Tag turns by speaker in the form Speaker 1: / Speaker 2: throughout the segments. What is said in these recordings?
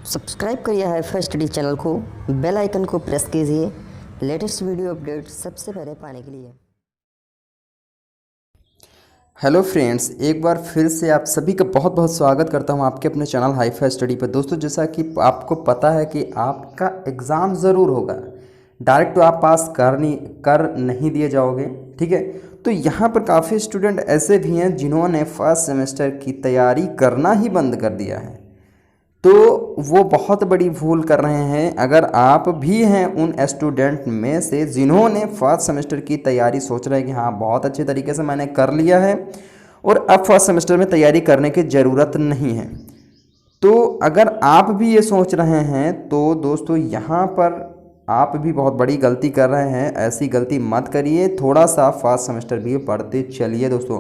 Speaker 1: Subscribe करिए hi-fi study channel को, bell icon को प्रेस कीजिए लेटेस्ट वीडियो अपडेट सबसे पहले पाने के लिए।
Speaker 2: हेलो फ्रेंड्स, एक बार फिर से आप सभी का बहुत बहुत स्वागत करता हूं आपके अपने चैनल हाईफाई स्टडी पर। दोस्तों, जैसा कि आपको पता है कि आपका एग्ज़ाम ज़रूर होगा, डायरेक्ट तो आप पास कर नहीं दिए जाओगे, ठीक है। तो यहाँ पर काफ़ी स्टूडेंट ऐसे भी हैं जिन्होंने फर्स्ट सेमेस्टर की तैयारी करना ही बंद कर दिया है, तो वो बहुत बड़ी भूल कर रहे हैं। अगर आप भी हैं उन स्टूडेंट में से जिन्होंने फर्स्ट सेमेस्टर की तैयारी सोच रहे हैं कि हाँ बहुत अच्छे तरीके से मैंने कर लिया है और अब फर्स्ट सेमेस्टर में तैयारी करने की ज़रूरत नहीं है, तो अगर आप भी ये सोच रहे हैं तो दोस्तों यहाँ पर आप भी बहुत बड़ी गलती कर रहे हैं। ऐसी गलती मत करिए, थोड़ा सा फर्स्ट सेमेस्टर भी पढ़ते चलिए दोस्तों,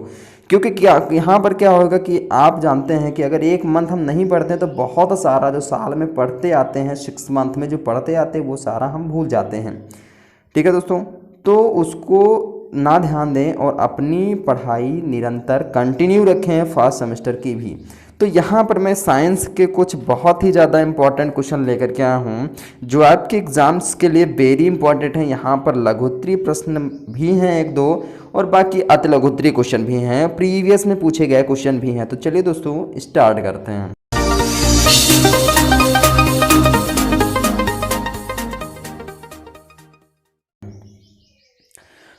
Speaker 2: क्योंकि क्या यहाँ पर क्या होगा कि आप जानते हैं कि अगर एक मंथ हम नहीं पढ़ते हैं तो बहुत सारा जो साल में पढ़ते आते हैं, 6 मंथ में जो पढ़ते आते हैं वो सारा हम भूल जाते हैं, ठीक है दोस्तों। तो उसको ना ध्यान दें और अपनी पढ़ाई निरंतर कंटिन्यू रखें फर्स्ट सेमेस्टर की भी। तो यहाँ पर मैं साइंस के कुछ बहुत ही ज़्यादा इंपॉर्टेंट क्वेश्चन लेकर के आया हूँ जो आपके एग्ज़ाम्स के लिए वेरी इंपॉर्टेंट हैं। यहाँ पर लघुत्तरीय प्रश्न भी हैं 1-2 और बाकी अति लघुत्तरीय क्वेश्चन भी हैं, प्रीवियस में पूछे गए क्वेश्चन भी हैं। तो चलिए दोस्तों स्टार्ट करते हैं।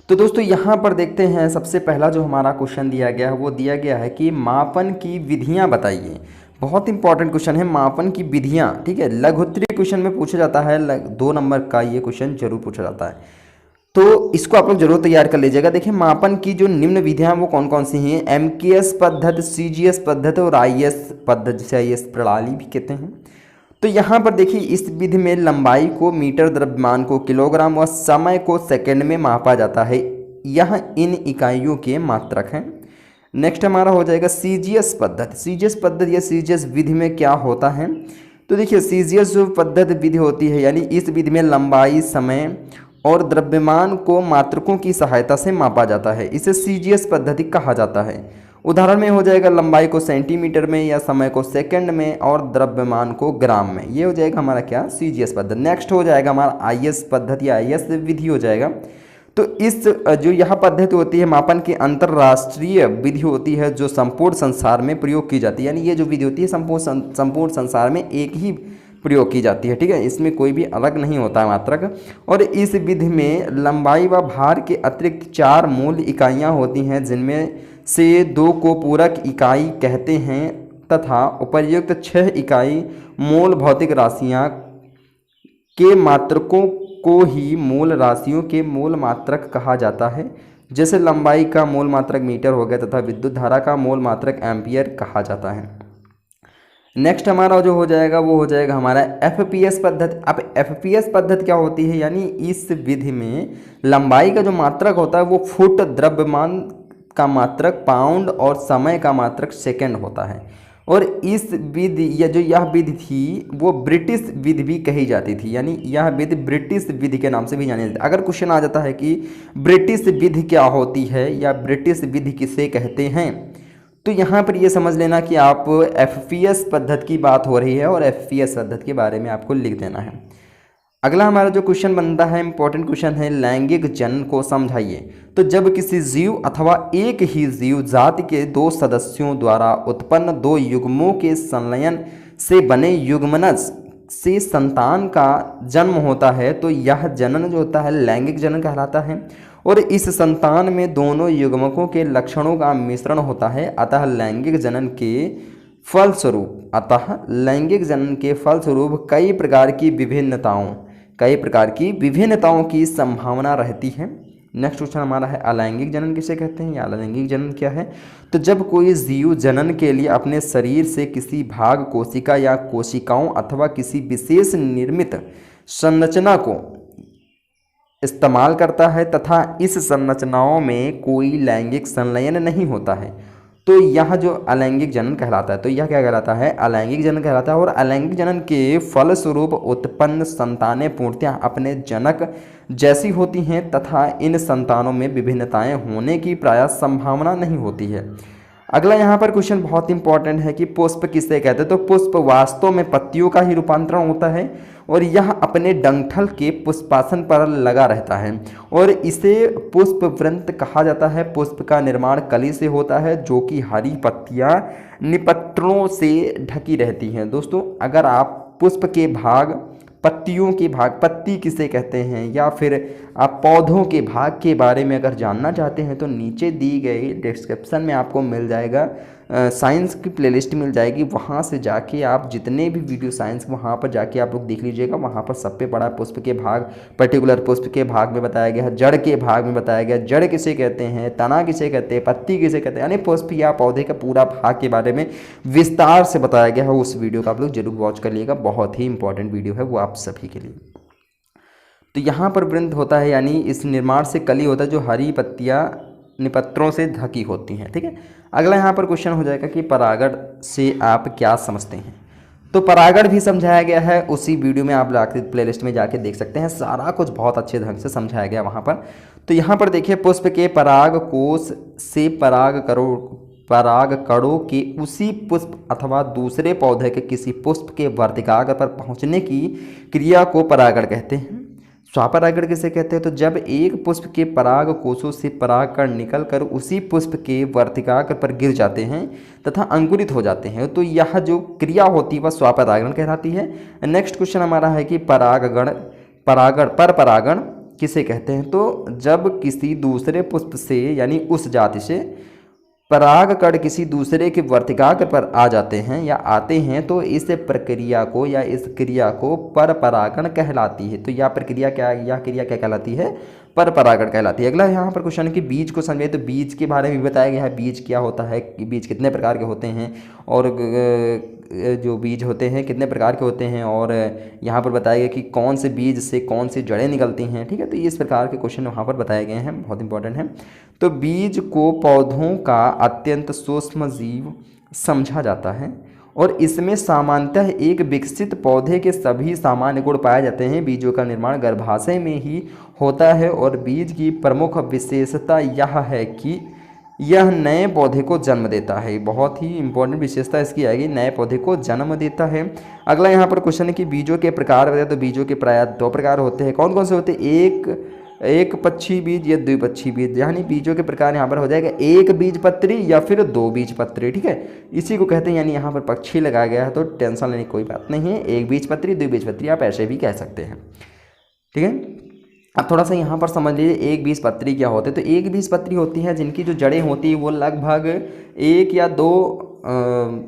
Speaker 2: तो दोस्तों यहाँ पर देखते हैं, सबसे पहला जो हमारा क्वेश्चन दिया गया है वो दिया गया है कि मापन की विधियाँ बताइए। बहुत इंपॉर्टेंट क्वेश्चन है, मापन की विधियाँ, ठीक है। लघुत्तरीय क्वेश्चन में पूछा जाता है, 2 नंबर का ये क्वेश्चन जरूर पूछा जाता है, तो इसको आप लोग जरूर तैयार कर लीजिएगा। देखिए मापन की जो निम्न विधियाँ वो कौन कौन सी हैं, MKS पद्धति, CGS पद्धति और IS पद्धति, जिसे IS प्रणाली भी कहते हैं। तो यहाँ पर देखिए इस विधि में लंबाई को मीटर, द्रव्यमान को किलोग्राम व समय को सेकंड में मापा जाता है। यह इन इकाइयों के मात्रक हैं। नेक्स्ट हमारा हो जाएगा CGS पद्धति। CGS पद्धति या CGS विधि में क्या होता है, तो देखिए CGS जो पद्धति विधि होती है, यानी इस विधि में लंबाई, समय और द्रव्यमान को मात्रकों की सहायता से मापा जाता है। इसे CGS पद्धति कहा जाता है। उदाहरण में हो जाएगा लंबाई को सेंटीमीटर में या समय को सेकंड में और द्रव्यमान को ग्राम में। ये हो जाएगा हमारा क्या, CGS पद्धति। नेक्स्ट हो जाएगा हमारा IS पद्धति या IS विधि हो जाएगा। तो इस जो यह पद्धति होती है मापन की अंतर्राष्ट्रीय विधि होती है जो संपूर्ण संसार में प्रयोग की जाती है। यानी ये जो विधि होती है संपूर्ण संसार में एक ही प्रयोग की जाती है, ठीक है। इसमें कोई भी अलग नहीं होता है मात्रक। और इस विधि में लंबाई व भार के अतिरिक्त 4 मूल इकाइयाँ होती हैं, जिनमें से 2 को पूरक इकाई कहते हैं तथा उपर्युक्त 6 इकाई मूल भौतिक राशियाँ के मात्रकों को ही मूल राशियों के मूल मात्रक कहा जाता है। जैसे लंबाई का मूल मात्रक मीटर हो गया तथा विद्युत धारा का मूल मात्रक एम्पियर कहा जाता है। नेक्स्ट हमारा जो हो जाएगा वो हो जाएगा हमारा FPS पद्धति। अब FPS पद्धति क्या होती है, यानी इस विधि में लंबाई का जो मात्रक होता है वो फुट, द्रव्यमान का मात्रक पाउंड और समय का मात्रक सेकंड होता है। और इस विधि या जो यह विधि थी वो ब्रिटिश विधि भी कही जाती थी, यानी यह विधि ब्रिटिश विधि के नाम से भी जानी जाती है। अगर क्वेश्चन आ जाता है कि ब्रिटिश विधि क्या होती है या ब्रिटिश विधि किसे कहते हैं, तो यहाँ पर ये समझ लेना कि आप FPS पद्धति की बात हो रही है और FPS पद्धति के बारे में आपको लिख देना है। अगला हमारा जो क्वेश्चन बनता है इंपॉर्टेंट क्वेश्चन है, लैंगिक जनन को समझाइए। तो जब किसी जीव अथवा एक ही जीव जाति के 2 सदस्यों द्वारा उत्पन्न 2 युग्मों के संलयन से बने युग्मनज से संतान का जन्म होता है तो यह जनन जो होता है लैंगिक जनन कहलाता है। और इस संतान में दोनों युग्मकों के लक्षणों का मिश्रण होता है। अतः लैंगिक जनन के फलस्वरूप कई प्रकार की विभिन्नताओं की संभावना रहती है। नेक्स्ट क्वेश्चन हमारा है अलैंगिक जनन किसे कहते हैं या अलैंगिक जनन क्या है। तो जब कोई जीव जनन के लिए अपने शरीर से किसी भाग कोशिका या कोशिकाओं अथवा किसी विशेष निर्मित संरचना को इस्तेमाल करता है तथा इस संरचनाओं में कोई लैंगिक संलयन नहीं होता है तो यह जो अलैंगिक जनन कहलाता है। तो यह क्या कहलाता है, अलैंगिक जनन कहलाता है। और अलैंगिक जनन के फलस्वरूप उत्पन्न संतानें पूर्णतः अपने जनक जैसी होती हैं तथा इन संतानों में विभिन्नताएं होने की प्रायः संभावना नहीं होती है। अगला यहाँ पर क्वेश्चन बहुत इंपॉर्टेंट है कि पुष्प किसे कहते हैं। तो पुष्प वास्तव में पत्तियों का ही रूपांतरण होता है और यह अपने डंठल के पुष्पासन पर लगा रहता है और इसे पुष्प वृंत कहा जाता है। पुष्प का निर्माण कली से होता है जो कि हरी पत्तियां निपत्रों से ढकी रहती हैं। दोस्तों अगर आप पुष्प के भाग, पत्तियों के भाग, पत्ती किसे कहते हैं, या फिर आप पौधों के भाग के बारे में अगर जानना चाहते हैं तो नीचे दी गई डिस्क्रिप्शन में आपको मिल जाएगा, साइंस की प्लेलिस्ट मिल जाएगी। वहाँ से जाके आप जितने भी वीडियो साइंस वहाँ पर जाके आप लोग देख लीजिएगा। वहाँ पर सब पे पड़ा पुष्प के भाग, पर्टिकुलर पुष्प के भाग में बताया गया है, जड़ के भाग में बताया गया, जड़ किसे कहते हैं, तना किसे कहते हैं, पत्ती किसे कहते हैं, यानी पुष्प या पौधे का पूरा भाग के बारे में विस्तार से बताया गया है। उस वीडियो को आप लोग जरूर वॉच कर लीजिएगा, बहुत ही इंपॉर्टेंट वीडियो है वो आप सभी के लिए। तो यहाँ पर वृंत होता है यानी इस निर्माण से कली होता है जो हरी पत्तियाँ निपत्रों से ढकी होती हैं। ठीक है, अगला यहाँ पर क्वेश्चन हो जाएगा कि परागण से आप क्या समझते हैं। तो परागण भी समझाया गया है उसी वीडियो में, आप जाके प्लेलिस्ट में जाके देख सकते हैं, सारा कुछ बहुत अच्छे ढंग से समझाया गया वहाँ पर। तो यहाँ पर देखिए, पुष्प के पराग कोश से पराग कणों के उसी पुष्प अथवा दूसरे पौधे के किसी पुष्प के वर्तिकाग्र पर पहुँचने की क्रिया को परागण कहते हैं। स्वपरागण किसे कहते हैं। तो जब एक पुष्प के पराग कोशों से परागकण निकलकर उसी पुष्प के वर्तिकाग्र पर गिर जाते हैं तथा अंकुरित हो जाते हैं, तो यह जो क्रिया होती है वह स्वपरागण कहलाती है। नेक्स्ट क्वेश्चन हमारा है कि परागण किसे कहते हैं। तो जब किसी दूसरे पुष्प से यानी उस जाति से परागकण किसी दूसरे के वर्तिकाग्र पर आ जाते हैं या आते हैं तो इस प्रक्रिया को या इस क्रिया को परपरागण कहलाती है। तो यह प्रक्रिया क्या, यह क्रिया क्या कहलाती है, परपरागण कहलाती है। अगला यहाँ पर क्वेश्चन है कि बीज को समझे। तो बीज के बारे में भी बताया गया है, बीज क्या होता है, कि बीज कितने प्रकार के होते हैं और जो बीज होते हैं कितने प्रकार के होते हैं, और यहाँ पर बताया गया कि कौन से बीज से कौन सी जड़ें निकलती हैं। ठीक है, तो इस प्रकार के क्वेश्चन वहाँ पर बताए गए हैं, बहुत इंपॉर्टेंट है। तो बीज को पौधों का अत्यंत सूक्ष्म जीव समझा जाता है और इसमें सामान्यतः एक विकसित पौधे के सभी सामान्य गुण पाए जाते हैं। बीजों का निर्माण गर्भाशय में ही होता है और बीज की प्रमुख विशेषता यह है कि यह नए पौधे को जन्म देता है। बहुत ही इंपॉर्टेंट विशेषता इसकी आएगी, नए पौधे को जन्म देता है। अगला यहाँ पर क्वेश्चन है कि बीजों के प्रकार बताए। तो बीजों के प्रायः दो प्रकार होते हैं। कौन कौन से होते हैं, एक पक्षी बीज या द्विपक्षी बीज, यानी बीजों के प्रकार यहाँ पर हो जाएगा एक बीज पत्री या फिर दो बीज पत्री। ठीक है, इसी को कहते हैं, यानी यहाँ पर पक्षी लगाया गया है तो टेंशन लेने की कोई बात नहीं है। एक बीज पत्री, द्विबीज पत्री आप ऐसे भी कह सकते हैं। ठीक है, अब थोड़ा सा यहाँ पर समझ लीजिए एक बीज पत्री क्या होते हैं। तो एक बीज पत्री होती है जिनकी जो जड़ें होती है वो लगभग 1 या 2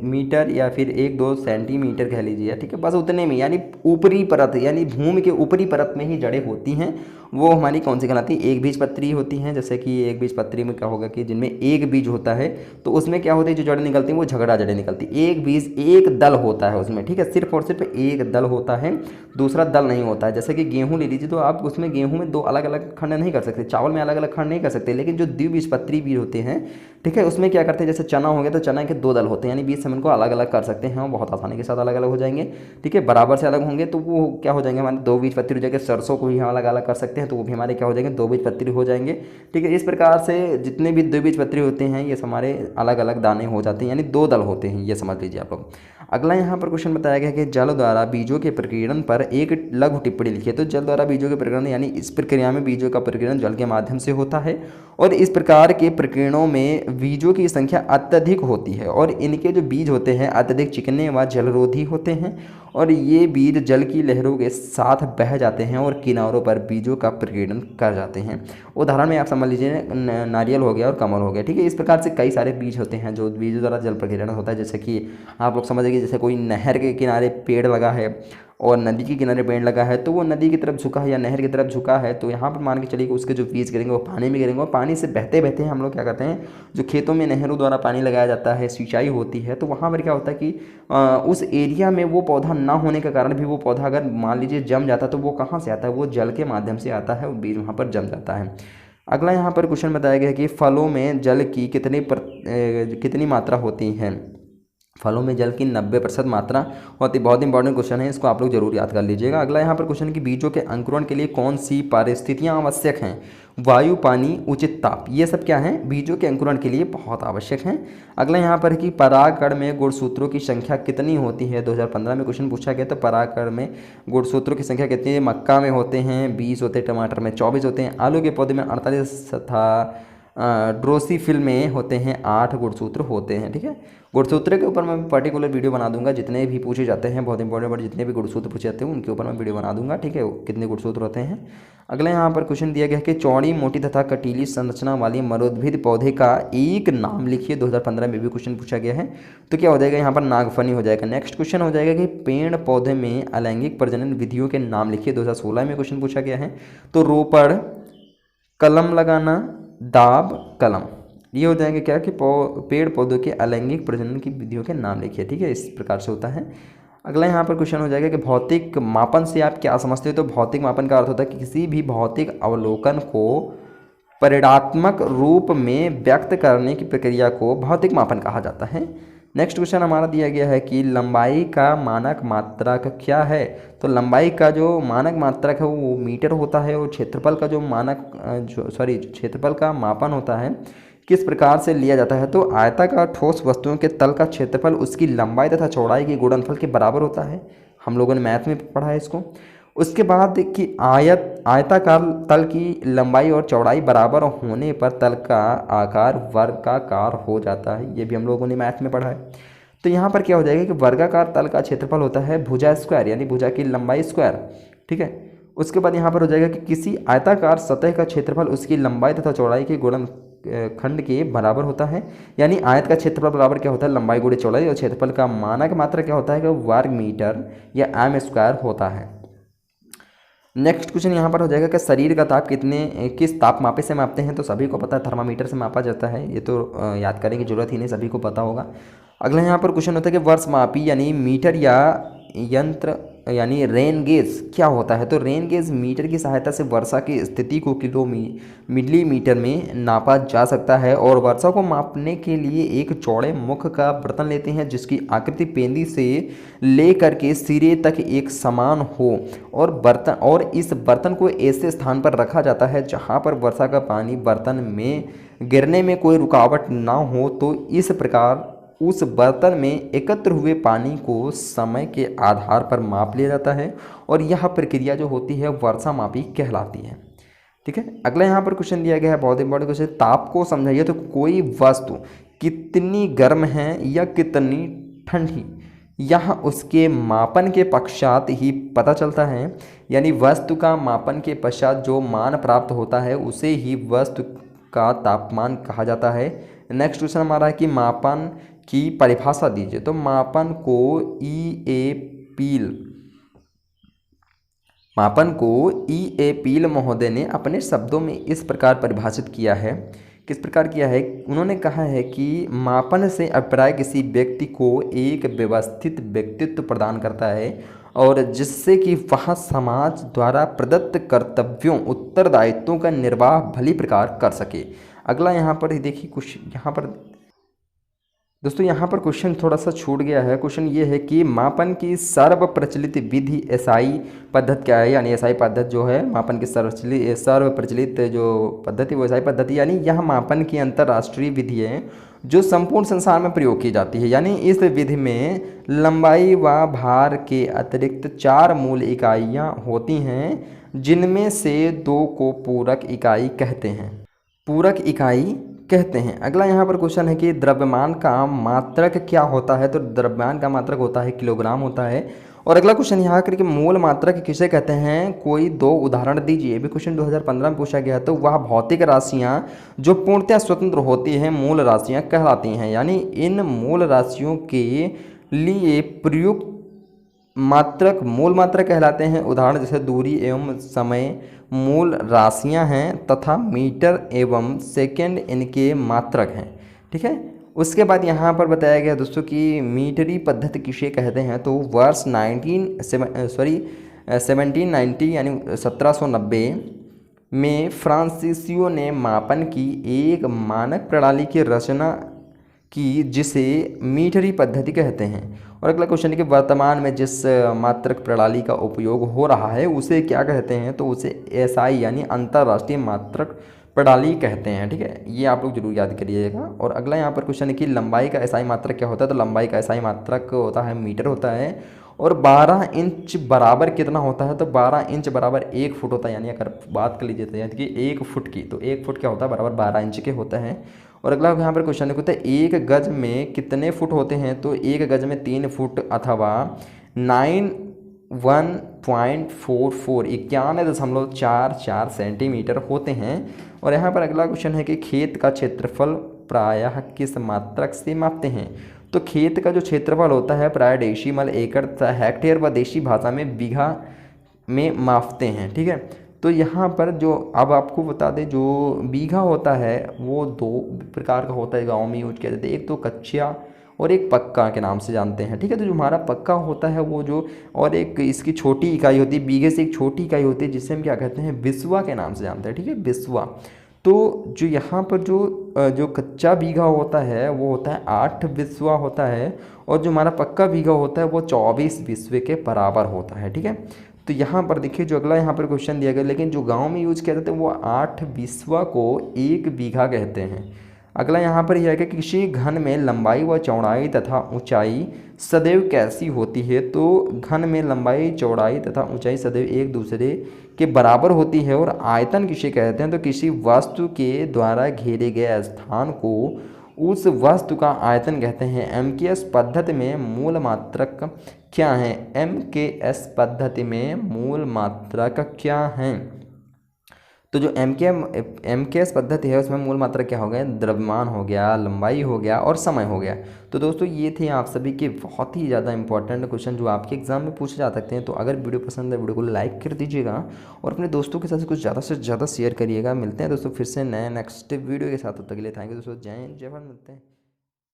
Speaker 2: मीटर या फिर 1-2 सेंटीमीटर कह लीजिए। ठीक है, बस उतने में, यानी ऊपरी परत यानी भूमि के ऊपरी परत में ही जड़ें होती हैं। वो हमारी कौन सी कहलाती है, एक बीज पत्री होती हैं। जैसे कि एक बीज पत्री में क्या होगा कि जिनमें एक बीज होता है तो उसमें क्या होती है, जो जड़ें निकलती हैं वो झगड़ा जड़ें निकलती है। एक बीज एक दल होता है उसमें। ठीक है, सिर्फ और सिर्फ एक दल होता है, दूसरा दल नहीं होता है। जैसे कि गेहूँ ले लीजिए, तो आप उसमें गेहूँ में 2 अलग अलग खंड नहीं कर सकते, चावल में अलग अलग खंड नहीं कर सकते। लेकिन जो द्विबीजपत्री बीज होते हैं, ठीक है, उसमें क्या करते हैं, जैसे चना हो गया तो चना के 2 दल होते हैं, यानी बीज से उनको अलग अलग कर सकते हैं, बहुत आसानी के साथ अलग अलग हो जाएंगे। ठीक है, बराबर से अलग होंगे तो वो क्या हो जाएंगे, हमारे 2 बीज पत्री हो जाएंगे। सरसों को भी हम अलग अलग कर सकते हैं तो वो भी हमारे क्या हो जाएंगे, 2 बीज पत्री हो जाएंगे। ठीक है, इस प्रकार से जितने भी द्विबीज पत्री होते हैं ये हमारे अलग अलग दाने हो जाते हैं, यानी 2 दल होते हैं, ये समझ लीजिए आप लोग। अगला यहाँ पर क्वेश्चन बताया गया कि जल द्वारा बीजों के प्रकीर्णन पर एक लघु टिप्पणी लिखिए। तो जल द्वारा बीजों के प्रकीर्णन यानी इस प्रक्रिया में बीजों का प्रकीर्णन जल के माध्यम से होता है और इस प्रकार के प्रकीर्णनों में बीजों की संख्या अत्यधिक होती है और इनके जो बीज होते हैं अत्यधिक चिकने व जलरोधी होते हैं और ये बीज जल की लहरों के साथ बह जाते हैं और किनारों पर बीजों का प्रकीर्णन कर जाते हैं। उदाहरण में आप समझ लीजिए नारियल हो गया और कमल हो गया। ठीक है, इस प्रकार से कई सारे बीज होते हैं जो बीजों द्वारा जल प्रकीर्णन होता है। जैसे कि आप लोग समझेंगे, जैसे कोई नहर के किनारे पेड़ लगा है और नदी के किनारे पेड़ लगा है तो वो नदी की तरफ झुका है या नहर की तरफ झुका है, तो यहाँ पर मान के चलिए कि उसके जो बीज गिरेंगे वो पानी में गिरेंगे और पानी से बहते बहते हम लोग क्या करते हैं, जो खेतों में नहरों द्वारा पानी लगाया जाता है, सिंचाई होती है, तो वहाँ पर क्या होता है कि उस एरिया में वो पौधा ना होने के कारण भी वो पौधा अगर मान लीजिए जम जाता है तो वो कहाँ से आता है, वो जल के माध्यम से आता है, वो बीज वहाँ पर जम जाता है। अगला यहाँ पर क्वेश्चन बताया गया कि फलों में जल की कितनी मात्रा होती है। फलों में जल की 90% मात्रा होती है। बहुत इंपॉर्टेंट क्वेश्चन है, इसको आप लोग जरूर याद कर लीजिएगा। अगला यहाँ पर क्वेश्चन कि बीजों के अंकुरण के लिए कौन सी परिस्थितियाँ आवश्यक हैं? वायु, पानी, उचित ताप, ये सब क्या हैं? बीजों के अंकुरण के लिए बहुत आवश्यक हैं। अगला यहाँ पर कि परागकण में गुणसूत्रों की संख्या कितनी होती है? 2015 में क्वेश्चन पूछा गया। तो परागकण में गुणसूत्रों की संख्या कितनी है? मक्का में होते हैं 20 होते हैं, टमाटर में 24 होते हैं, आलू के पौधे में 48 तथा ड्रोसीफिल में होते हैं 8 गुणसूत्र होते हैं। ठीक है, गुणसूत्र के ऊपर मैं पर्टिकुलर वीडियो बना दूंगा, जितने भी पूछे जाते हैं बहुत इंपॉर्टेंट, बट जितने भी गुणसूत्र पूछे जाते हैं उनके ऊपर मैं वीडियो बना दूंगा। ठीक है, कितने गुणसूत्र होते हैं। अगला यहाँ पर क्वेश्चन दिया गया है कि चौड़ी, मोटी तथा कटीली संरचना वाली मरोद्भिद पौधे का एक नाम लिखिए। 2015 में भी क्वेश्चन पूछा गया है। तो क्या हो जाएगा यहाँ पर? नागफनी हो जाएगा। नेक्स्ट क्वेश्चन हो जाएगा कि पेड़ पौधे में अलैंगिक प्रजनन विधियों के नाम लिखिए। 2016 में क्वेश्चन पूछा गया है। तो रोपड़, कलम लगाना, दाब, कलम, ये हो जाएंगे क्या कि पेड़ पौधों के अलैंगिक प्रजनन की विधियों के नाम लिखिए। ठीक है, इस प्रकार से होता है। अगला यहाँ पर क्वेश्चन हो जाएगा कि भौतिक मापन से आप क्या समझते हो? तो भौतिक मापन का अर्थ होता है कि किसी भी भौतिक अवलोकन को परिमाणात्मक रूप में व्यक्त करने की प्रक्रिया को भौतिक मापन कहा जाता है। नेक्स्ट क्वेश्चन हमारा दिया गया है कि लंबाई का मानक मात्रक क्या है? तो लंबाई का जो मानक मात्रक है वो मीटर होता है, और क्षेत्रफल का जो क्षेत्रफल का मापन होता है किस प्रकार से लिया जाता है? तो आयताकार ठोस वस्तुओं के तल का क्षेत्रफल उसकी लंबाई तथा चौड़ाई के गुणनफल के बराबर होता है। हम लोगों ने मैथ में पढ़ा है इसको। उसके बाद कि आयताकार तल की लंबाई और चौड़ाई बराबर होने पर तल का आकार वर्गाकार हो जाता है। ये भी हम लोगों ने मैथ में पढ़ा है। तो यहाँ पर क्या हो जाएगा कि वर्गाकार तल का क्षेत्रफल होता है भुजा स्क्वायर, यानी भुजा की लंबाई स्क्वायर। ठीक है, उसके बाद यहाँ पर हो जाएगा कि किसी आयताकार सतह का क्षेत्रफल उसकी लंबाई तथा चौड़ाई के गुणनखंड के बराबर होता है। यानी आयत का क्षेत्रफल बराबर क्या होता है? लंबाई गुणे चौड़ाई, और क्षेत्रफल का मानक मात्रा क्या होता है कि वर्ग मीटर या एम स्क्वायर होता है। नेक्स्ट क्वेश्चन यहाँ पर हो जाएगा कि शरीर का ताप किस ताप मापे से मापते हैं? तो सभी को पता है थर्मामीटर से मापा जाता है, ये तो याद करने की जरूरत ही नहीं, सभी को पता होगा। अगला यहाँ पर क्वेश्चन होता है कि वर्षमापी यानी मीटर या यंत्र यानी रेन गेज क्या होता है? तो रेन गेज मीटर की सहायता से वर्षा की स्थिति को मिलीमीटर में नापा जा सकता है, और वर्षा को मापने के लिए एक चौड़े मुख का बर्तन लेते हैं जिसकी आकृति पेंदी से लेकर के सिरे तक एक समान हो, और इस बर्तन को ऐसे स्थान पर रखा जाता है जहाँ पर वर्षा का पानी बर्तन में गिरने में कोई रुकावट ना हो। तो इस प्रकार उस बर्तन में एकत्र हुए पानी को समय के आधार पर माप लिया जाता है, और यह प्रक्रिया जो होती है वर्षा मापी कहलाती है। ठीक है, अगला यहाँ पर क्वेश्चन दिया गया है, बहुत इंपॉर्टेंट क्वेश्चन। ताप को समझाइए। तो कोई वस्तु कितनी गर्म है या कितनी ठंडी, यह उसके मापन के पश्चात ही पता चलता है। यानी वस्तु का मापन के पश्चात जो मान प्राप्त होता है उसे ही वस्तु का तापमान कहा जाता है। नेक्स्ट क्वेश्चन हमारा है कि मापन की परिभाषा दीजिए। तो मापन को ई ए पील महोदय ने अपने शब्दों में इस प्रकार परिभाषित किया है। किस प्रकार किया है? उन्होंने कहा है कि मापन से अभिप्राय किसी व्यक्ति को एक व्यवस्थित व्यक्तित्व प्रदान करता है, और जिससे कि वह समाज द्वारा प्रदत्त कर्तव्यों उत्तरदायित्वों का निर्वाह भली प्रकार कर सके। अगला यहाँ पर देखिए कुछ यहाँ पर दोस्तों यहाँ पर क्वेश्चन थोड़ा सा छूट गया है। क्वेश्चन ये है कि मापन की सर्व प्रचलित विधि एसआई पद्धति क्या है? यानी एसआई पद्धति जो है मापन की सर्व प्रचलित जो पद्धति वो एसआई पद्धति, यानी यह मापन की अंतर्राष्ट्रीय विधि है जो संपूर्ण संसार में प्रयोग की जाती है। यानी इस विधि में लंबाई व भार के अतिरिक्त 4 मूल इकाइयाँ होती हैं, जिनमें से 2 को पूरक इकाई कहते हैं। अगला यहाँ पर क्वेश्चन है कि द्रव्यमान का मात्रक क्या होता है? तो द्रव्यमान का मात्रक होता है किलोग्राम होता है। और अगला क्वेश्चन यहाँ करके मूल मात्रक किसे कहते हैं? कोई 2 उदाहरण दीजिए। भी क्वेश्चन 2015 में पूछा गया है। तो वह भौतिक राशियाँ जो पूर्णतः स्वतंत्र होती हैं मूल राशियाँ कहलाती हैं। यानी इन मूल राशियों के लिए प्रयुक्त मात्रक मूल मात्रक कहलाते हैं। उदाहरण जैसे दूरी एवं समय मूल राशियां हैं, तथा मीटर एवं सेकंड इनके मात्रक हैं। ठीक है, उसके बाद यहाँ पर बताया गया दोस्तों कि मीटरी पद्धति किसे कहते हैं? तो वर्ष 1790 यानी 1790 में फ्रांसीसियों ने मापन की एक मानक प्रणाली की रचना कि जिसे मीटरी पद्धति कहते हैं। और अगला क्वेश्चन है कि वर्तमान में जिस मात्रक प्रणाली का उपयोग हो रहा है उसे क्या कहते हैं, तो उसे एसआई यानी अंतर्राष्ट्रीय मात्रक प्रणाली कहते हैं। ठीक है, ये आप लोग जरूर याद करिएगा। और अगला यहाँ पर क्वेश्चन है कि लंबाई का एसआई मात्रक क्या होता है, तो लंबाई का एसआई मात्रक होता है मीटर होता है। और 12 इंच बराबर कितना होता है, तो 12 इंच बराबर 1 फुट होता है। यानी अगर बात कर लीजिए तो कि 1 फुट की, तो 1 फुट क्या होता है, बराबर 12 इंच के होता है। और अगला यहाँ पर क्वेश्चन होता है 1 गज में कितने फुट होते हैं, तो 1 गज में 3 फुट अथवा 91.44 91.44 सेंटीमीटर होते हैं। और यहाँ पर अगला क्वेश्चन है कि खेत का क्षेत्रफल प्रायः किस मात्रक से मापते हैं, तो खेत का जो क्षेत्रफल होता है प्राय डेसीमल, एकड़ तथा हेक्टेयर व देशी भाषा में बीघा में मापते हैं। ठीक है, तो यहाँ पर जो अब आपको बता दें, जो बीघा होता है वो 2 प्रकार का होता है, गांव में यूज किया जाता है। एक तो कच्चा और एक पक्का के नाम से जानते हैं। ठीक है, तो जो हमारा पक्का होता है वो जो, और एक इसकी छोटी इकाई होती है, बीघे से एक छोटी इकाई होती है जिसे हम क्या कहते हैं, बिस्वा के नाम से जानते हैं। ठीक है, बिस्वा। तो जो यहाँ पर जो कच्चा बीघा होता है वो होता है 8 बिस्वा होता है, और जो हमारा पक्का बीघा होता है वो 24 बिस्वे के बराबर होता है। ठीक है, तो यहाँ पर देखिए जो अगला यहाँ पर क्वेश्चन दिया गया, लेकिन जो गांव में यूज किया जाता है वो 8 बिस्वा को 1 बीघा कहते हैं। अगला यहाँ पर यह है कि किसी घन में लंबाई व चौड़ाई तथा ऊंचाई सदैव कैसी होती है, तो घन में लंबाई, चौड़ाई तथा ऊंचाई सदैव एक दूसरे के बराबर होती है। और आयतन किसे कहते हैं, तो किसी वस्तु के द्वारा घेरे गए स्थान को उस वस्तु का आयतन कहते हैं। एमकेएस पद्धति में मूल मात्रक क्या है, एमकेएस पद्धति में मूल मात्रक क्या है, तो जो एमकेएस पद्धति है उसमें मूल मात्रक क्या हो गया, द्रव्यमान हो गया, लंबाई हो गया और समय हो गया। तो दोस्तों ये थे आप सभी के बहुत ही ज़्यादा इंपॉर्टेंट क्वेश्चन जो आपके एग्जाम में पूछे जा सकते हैं। तो अगर वीडियो पसंद है वीडियो को लाइक कर दीजिएगा और अपने दोस्तों के साथ कुछ ज़्यादा से ज़्यादा शेयर करिएगा। मिलते हैं दोस्तों फिर से नए नेक्स्ट वीडियो के साथ, तब तक के लिए थैंक यू दोस्तों, जय हिंद, जय भारत, मिलते हैं।